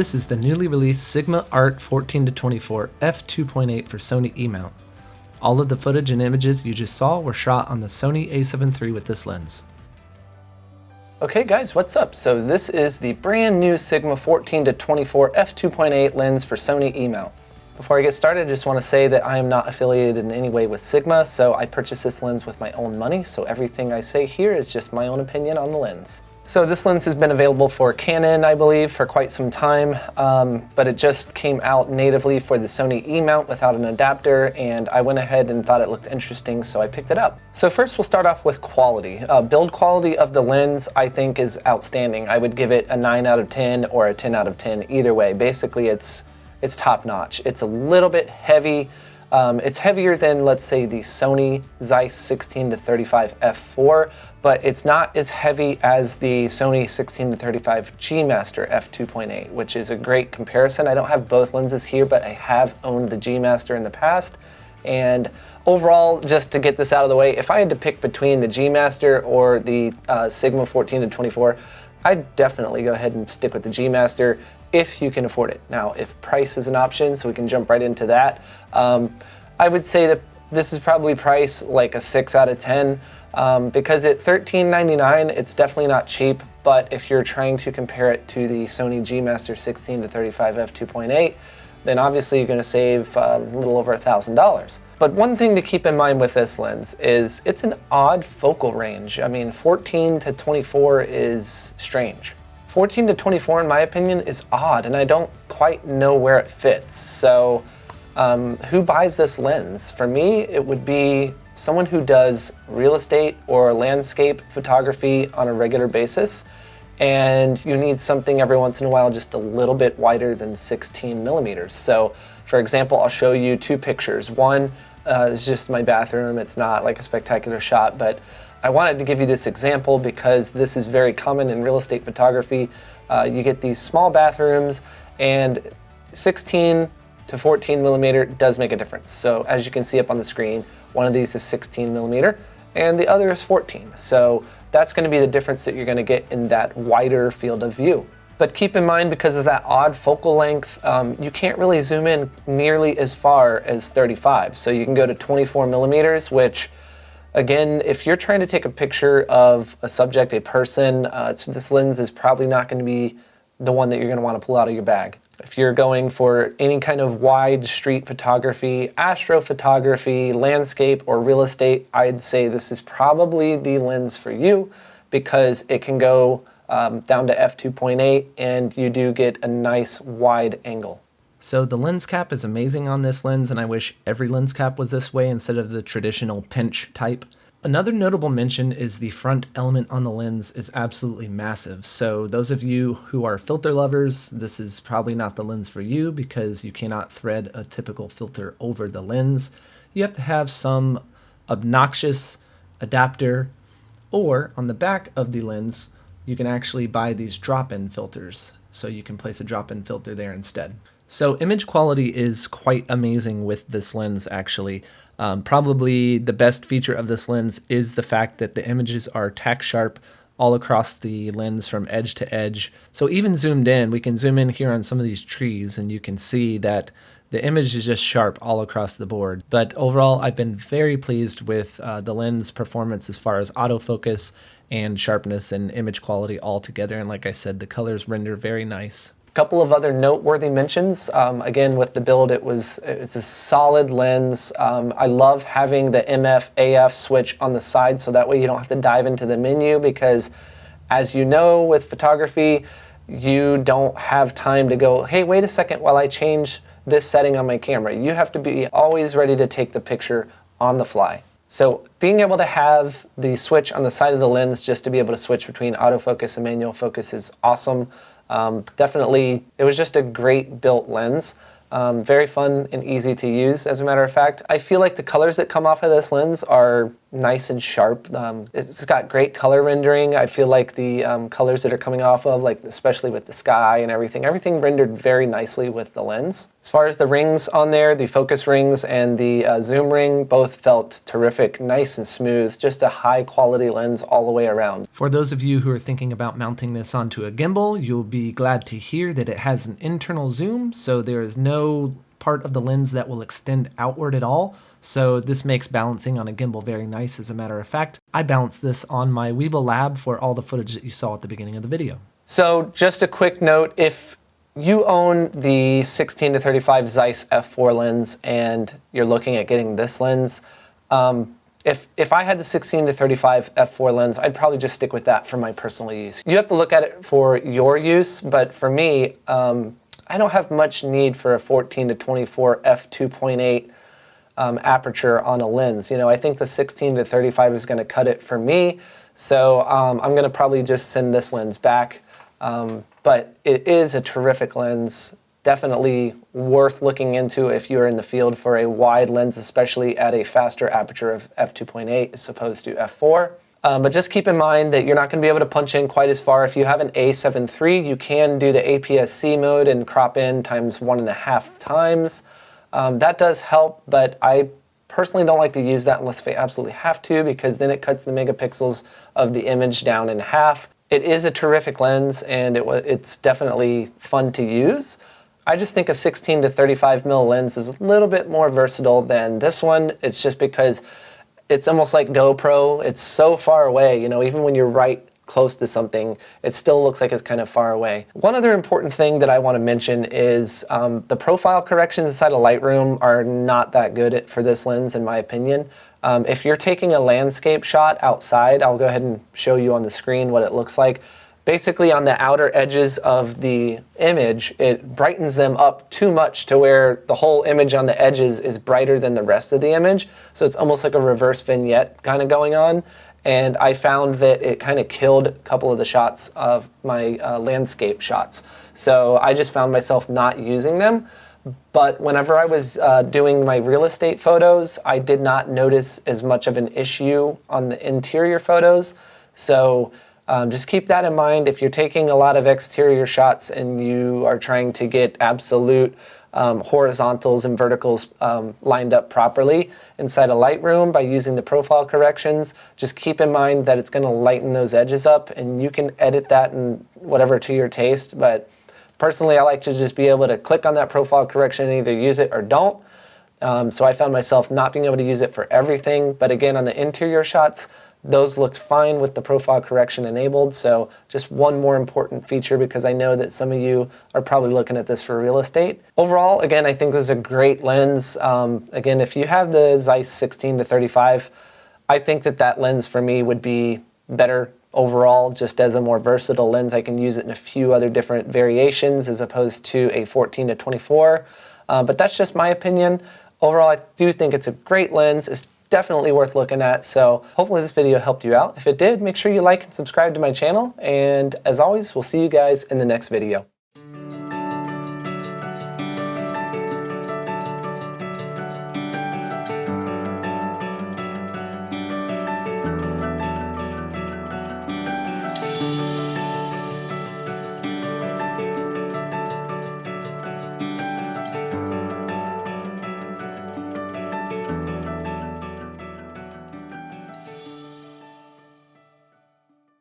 This is the newly released Sigma Art 14-24 f2.8 for Sony E-mount. All of the footage and images you just saw were shot on the Sony a7 III with this lens. Okay guys, what's up? So this is the brand new Sigma 14-24 f2.8 lens for Sony E-mount. Before I get started, I just want to say that I am not affiliated in any way with Sigma, so I purchased this lens with my own money, so everything I say here is just my own opinion on the lens. So this lens has been available for Canon, I believe, for quite some time, but it just came out natively for the Sony E-mount without an adapter, and I went ahead and thought it looked interesting, so I picked it up. So first we'll start off with quality. Build quality of the lens I think is outstanding. I would give it a 9 out of 10 or a 10 out of 10 either way. Basically it's top notch. It's a little bit heavy. It's heavier than, let's say, the Sony Zeiss 16-35 f4, but it's not as heavy as the Sony 16-35 G Master f2.8, which is a great comparison. I don't have both lenses here, but I have owned the G Master in the past. And overall, just to get this out of the way, if I had to pick between the G Master or the Sigma 14-24, I'd definitely go ahead and stick with the G Master if you can afford it. Now, if price is an option, so we can jump right into that, I would say that this is probably priced like a 6 out of 10 because at $13.99, it's definitely not cheap, but if you're trying to compare it to the Sony G Master 16-35 f2.8, then obviously you're going to save a little over $1,000. But one thing to keep in mind with this lens is it's an odd focal range. I mean, 14-24 is strange. 14-24, in my opinion, is odd, and I don't quite know where it fits. So who buys this lens? For me, it would be someone who does real estate or landscape photography on a regular basis, and you need something every once in a while just a little bit wider than 16 millimeters. So for example, I'll show you two pictures. One is just my bathroom. It's not like a spectacular shot, but I wanted to give you this example because this is very common in real estate photography. You get these small bathrooms, and 16 to 14 millimeter does make a difference. So as you can see up on the screen, one of these is 16 millimeter and the other is 14. So that's going to be the difference that you're going to get in that wider field of view. But keep in mind, because of that odd focal length, you can't really zoom in nearly as far as 35. So you can go to 24 millimeters, which again, if you're trying to take a picture of a subject, a person, this lens is probably not going to be the one that you're going to want to pull out of your bag. If you're going for any kind of wide street photography, astrophotography, landscape, or real estate, I'd say this is probably the lens for you because it can go down to f2.8 and you do get a nice wide angle. So the lens cap is amazing on this lens, and I wish every lens cap was this way instead of the traditional pinch type. Another notable mention is the front element on the lens is absolutely massive. So those of you who are filter lovers, this is probably not the lens for you because you cannot thread a typical filter over the lens. You have to have some obnoxious adapter, or on the back of the lens, you can actually buy these drop-in filters. So you can place a drop-in filter there instead. So image quality is quite amazing with this lens actually. Probably the best feature of this lens is the fact that the images are tack sharp all across the lens from edge to edge. So even zoomed in, we can zoom in here on some of these trees and you can see that the image is just sharp all across the board. But overall, I've been very pleased with the lens performance as far as autofocus and sharpness and image quality all together. And like I said, the colors render very nice. Couple of other noteworthy mentions. Again, with the build, it's a solid lens. I love having the MF AF switch on the side, so that way you don't have to dive into the menu, because as you know, with photography, you don't have time to go, hey, wait a second while I change this setting on my camera. You have to be always ready to take the picture on the fly. So being able to have the switch on the side of the lens just to be able to switch between autofocus and manual focus is awesome. Definitely, it was just a great built lens. Very fun and easy to use, as a matter of fact. I feel like the colors that come off of this lens are nice and sharp. It's got great color rendering. I feel like the colors that are coming off of, like especially with the sky and everything rendered very nicely with the lens. As far as the rings on there, the focus rings and the zoom ring both felt terrific, nice and smooth, just a high quality lens all the way around. For those of you who are thinking about mounting this onto a gimbal, you'll be glad to hear that it has an internal zoom, so there is no part of the lens that will extend outward at all. So this makes balancing on a gimbal very nice. As a matter of fact, I balanced this on my Weebill Lab for all the footage that you saw at the beginning of the video. So just a quick note, if you own the 16 to 35 Zeiss f4 lens and you're looking at getting this lens, if I had the 16 to 35 f4 lens, I'd probably just stick with that for my personal use. You have to look at it for your use, but for me, I don't have much need for a 14 to 24 f2.8 aperture on a lens. You know, I think the 16 to 35 is going to cut it for me, so I'm going to probably just send this lens back. But it is a terrific lens, definitely worth looking into if you're in the field for a wide lens, especially at a faster aperture of f2.8 as opposed to f4. But just keep in mind that you're not going to be able to punch in quite as far. If you have an A7 III, you can do the APS-C mode and crop in times 1.5 times. That does help, but I personally don't like to use that unless I absolutely have to, because then it cuts the megapixels of the image down in half. It is a terrific lens, and it's definitely fun to use. I just think a 16 to 35 mil lens is a little bit more versatile than this one. It's just because it's almost like GoPro. It's so far away, you know, even when you're right close to something, it still looks like it's kind of far away. One other important thing that I want to mention is the profile corrections inside of Lightroom are not that good for this lens, in my opinion. If you're taking a landscape shot outside, I'll go ahead and show you on the screen what it looks like. Basically, on the outer edges of the image, it brightens them up too much to where the whole image on the edges is brighter than the rest of the image. So it's almost like a reverse vignette kind of going on. And I found that it kind of killed a couple of the shots of my landscape shots. So I just found myself not using them. But whenever I was doing my real estate photos, I did not notice as much of an issue on the interior photos. So just keep that in mind. If you're taking a lot of exterior shots and you are trying to get absolute horizontals and verticals lined up properly inside a Lightroom by using the profile corrections, just keep in mind that it's going to lighten those edges up, and you can edit that and whatever to your taste. But personally, I like to just be able to click on that profile correction and either use it or don't. So I found myself not being able to use it for everything. But again, on the interior shots, those looked fine with the profile correction enabled. So just one more important feature, because I know that some of you are probably looking at this for real estate. Overall, again, I think this is a great lens. Again, if you have the Zeiss 16 to 35, I think that lens for me would be better overall, just as a more versatile lens. I can use it in a few other different variations as opposed to a 14 to 24. But that's just my opinion. Overall, I do think it's a great lens. It's definitely worth looking at. So hopefully this video helped you out. If it did, make sure you like and subscribe to my channel. And as always, we'll see you guys in the next video.